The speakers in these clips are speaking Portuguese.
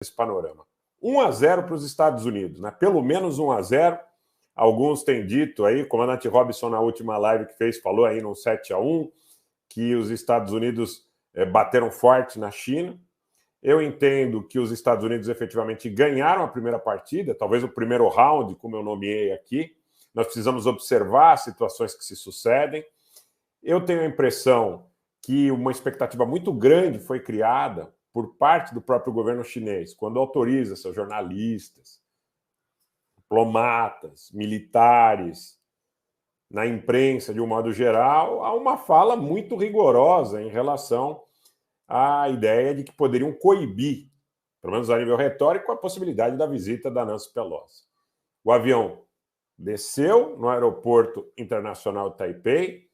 esse panorama. 1-0 para os Estados Unidos, né? Pelo menos 1-0. Alguns têm dito aí, o comandante Robson, na última live que fez, falou aí no 7-1, que os Estados Unidos bateram forte na China. Eu entendo que os Estados Unidos efetivamente ganharam a primeira partida, talvez o primeiro round, como eu nomeei aqui. Nós precisamos observar as situações que se sucedem. Eu tenho a impressão que uma expectativa muito grande foi criada por parte do próprio governo chinês, quando autoriza seus jornalistas, diplomatas, militares, na imprensa de um modo geral, a uma fala muito rigorosa em relação à ideia de que poderiam coibir, pelo menos a nível retórico, a possibilidade da visita da Nancy Pelosi. O avião desceu no aeroporto internacional de Taipei,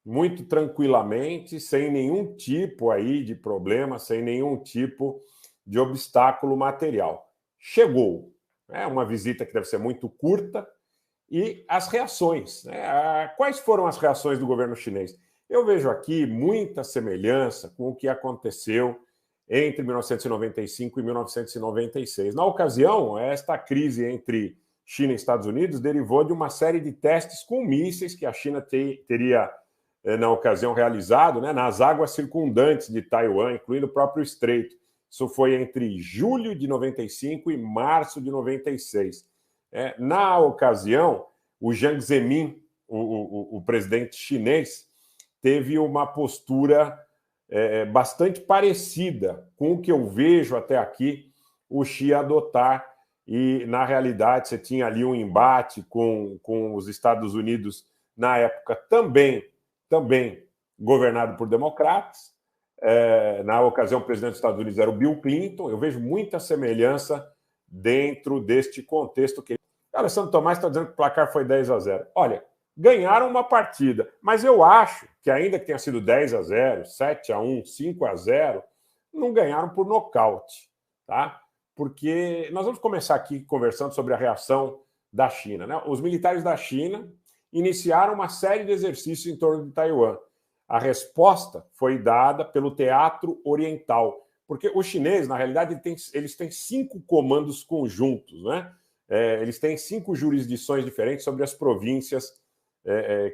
muito tranquilamente, sem nenhum tipo aí de problema, sem nenhum tipo de obstáculo material. Chegou. É uma visita que deve ser muito curta. E as reações, né? Quais foram as reações do governo chinês? Eu vejo aqui muita semelhança com o que aconteceu entre 1995 e 1996. Na ocasião, esta crise entre China e Estados Unidos derivou de uma série de testes com mísseis que a China teria, na ocasião, realizado, né, nas águas circundantes de Taiwan, incluindo o próprio estreito. Isso foi entre julho de 95 e março de 96. Na ocasião, o Jiang Zemin, o presidente chinês, teve uma postura bastante parecida com o que eu vejo até aqui o Xi adotar. E, na realidade, você tinha ali um embate com os Estados Unidos, na época também governado por democratas. Na ocasião, o presidente dos Estados Unidos era o Bill Clinton. Eu vejo muita semelhança dentro deste contexto. O Alessandro Tomás está dizendo que o placar foi 10-0. Olha, ganharam uma partida, mas eu acho que, ainda que tenha sido 10-0, 7-1, 5-0, não ganharam por nocaute, tá? Porque nós vamos começar aqui conversando sobre a reação da China, né? Os militares da China iniciaram uma série de exercícios em torno de Taiwan. A resposta foi dada pelo teatro oriental, porque os chineses, na realidade, eles têm 5 comandos conjuntos, né? Eles têm 5 jurisdições diferentes sobre as províncias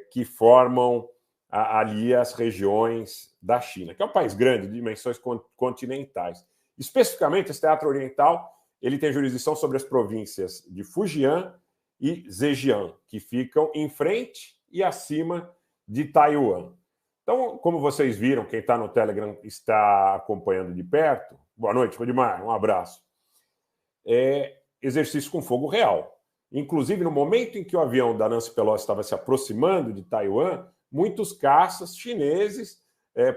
que formam ali as regiões da China, que é um país grande, de dimensões continentais. Especificamente, esse teatro oriental ele tem jurisdição sobre as províncias de Fujian e Zhejiang, que ficam em frente e acima de Taiwan. Então, como vocês viram, quem está no Telegram está acompanhando de perto. Boa noite, Rodimar, um abraço. Exercício com fogo real. Inclusive, no momento em que o avião da Nancy Pelosi estava se aproximando de Taiwan, muitos caças chineses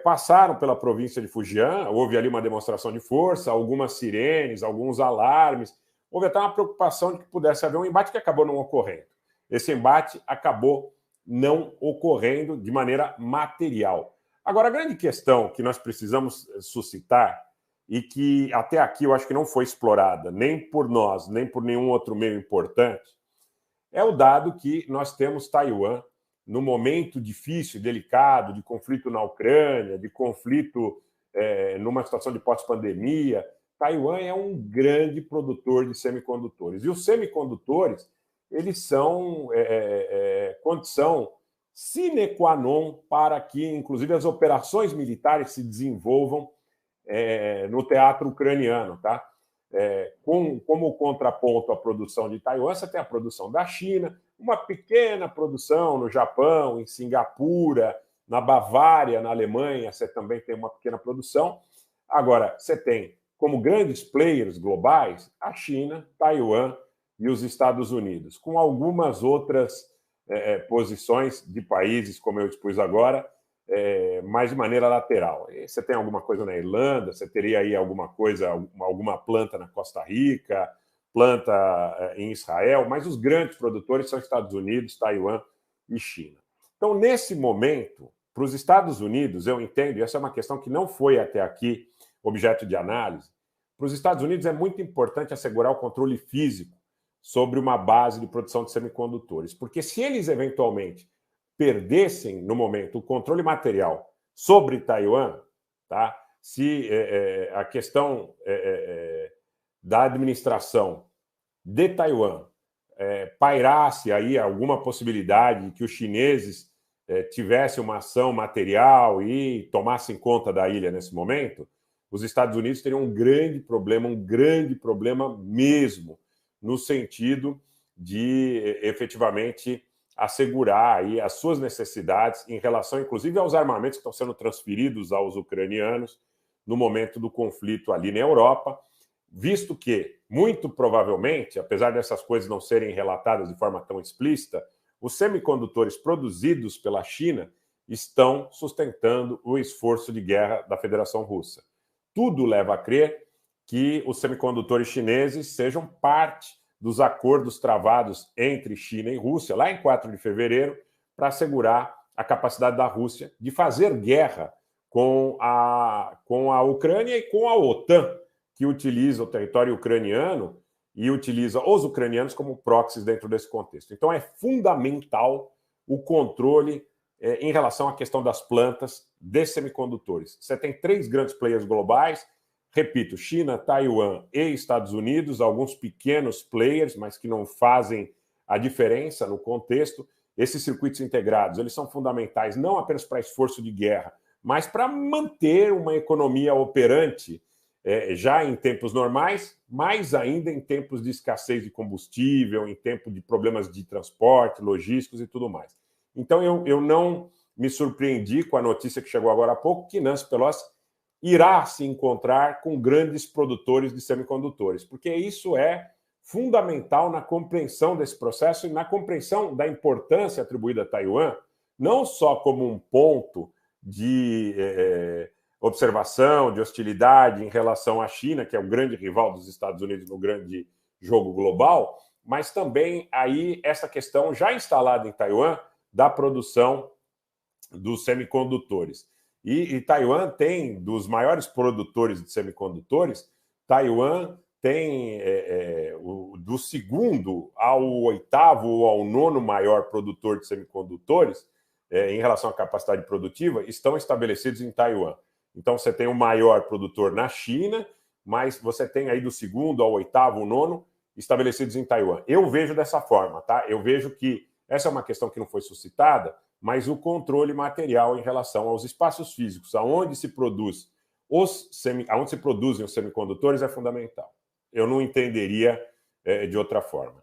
passaram pela província de Fujian. Houve ali uma demonstração de força, algumas sirenes, alguns alarmes. Houve até uma preocupação de que pudesse haver um embate que acabou não ocorrendo. Esse embate acabou não ocorrendo de maneira material. Agora, a grande questão que nós precisamos suscitar, e que até aqui eu acho que não foi explorada, nem por nós, nem por nenhum outro meio importante, é o dado que nós temos Taiwan no momento difícil, delicado, de conflito na Ucrânia, de conflito numa situação de pós-pandemia. Taiwan é um grande produtor de semicondutores. E os semicondutores, eles são condição sine qua non para que, inclusive, as operações militares se desenvolvam no teatro ucraniano, tá? Como contraponto à produção de Taiwan, você tem a produção da China, uma pequena produção no Japão, em Singapura, na Bavária, na Alemanha, você também tem uma pequena produção. Agora, você tem como grandes players globais a China, Taiwan e os Estados Unidos, com algumas outras posições de países, como eu expus agora, mas de maneira lateral. Você tem alguma coisa na Irlanda, você teria aí alguma coisa, alguma planta na Costa Rica, planta em Israel, mas os grandes produtores são Estados Unidos, Taiwan e China. Então, nesse momento, para os Estados Unidos, eu entendo, e essa é uma questão que não foi até aqui objeto de análise, para os Estados Unidos é muito importante assegurar o controle físico sobre uma base de produção de semicondutores, porque se eles eventualmente perdessem, no momento, o controle material sobre Taiwan, tá? Se a questão da administração de Taiwan pairasse aí alguma possibilidade de que os chineses tivessem uma ação material e tomassem conta da ilha nesse momento, os Estados Unidos teriam um grande problema mesmo, no sentido de efetivamente assegurar aí as suas necessidades em relação, inclusive, aos armamentos que estão sendo transferidos aos ucranianos no momento do conflito ali na Europa, visto que, muito provavelmente, apesar dessas coisas não serem relatadas de forma tão explícita, os semicondutores produzidos pela China estão sustentando o esforço de guerra da Federação Russa. Tudo leva a crer que os semicondutores chineses sejam parte dos acordos travados entre China e Rússia, lá em 4 de fevereiro, para assegurar a capacidade da Rússia de fazer guerra com a Ucrânia e com a OTAN, que utiliza o território ucraniano e utiliza os ucranianos como proxies dentro desse contexto. Então, é fundamental o controle em relação à questão das plantas de semicondutores. Você tem 3 grandes players globais, repito, China, Taiwan e Estados Unidos, alguns pequenos players, mas que não fazem a diferença no contexto. Esses circuitos integrados, eles são fundamentais não apenas para esforço de guerra, mas para manter uma economia operante já em tempos normais, mais ainda em tempos de escassez de combustível, em tempo de problemas de transporte, logísticos e tudo mais. Então, eu não me surpreendi com a notícia que chegou agora há pouco, que Nancy Pelosi irá se encontrar com grandes produtores de semicondutores, porque isso é fundamental na compreensão desse processo e na compreensão da importância atribuída a Taiwan, não só como um ponto de observação, de hostilidade em relação à China, que é o grande rival dos Estados Unidos no grande jogo global, mas também aí essa questão já instalada em Taiwan da produção dos semicondutores. E Taiwan tem, dos maiores produtores de semicondutores, Taiwan tem do segundo ao 8º ou ao 9º maior produtor de semicondutores, em relação à capacidade produtiva, estão estabelecidos em Taiwan. Então, você tem o maior produtor na China, mas você tem aí do segundo ao 8º, o 9º, estabelecidos em Taiwan. Eu vejo dessa forma, tá? Eu vejo que essa é uma questão que não foi suscitada, mas o controle material em relação aos espaços físicos, aonde se produzem os semicondutores é fundamental. Eu não entenderia de outra forma.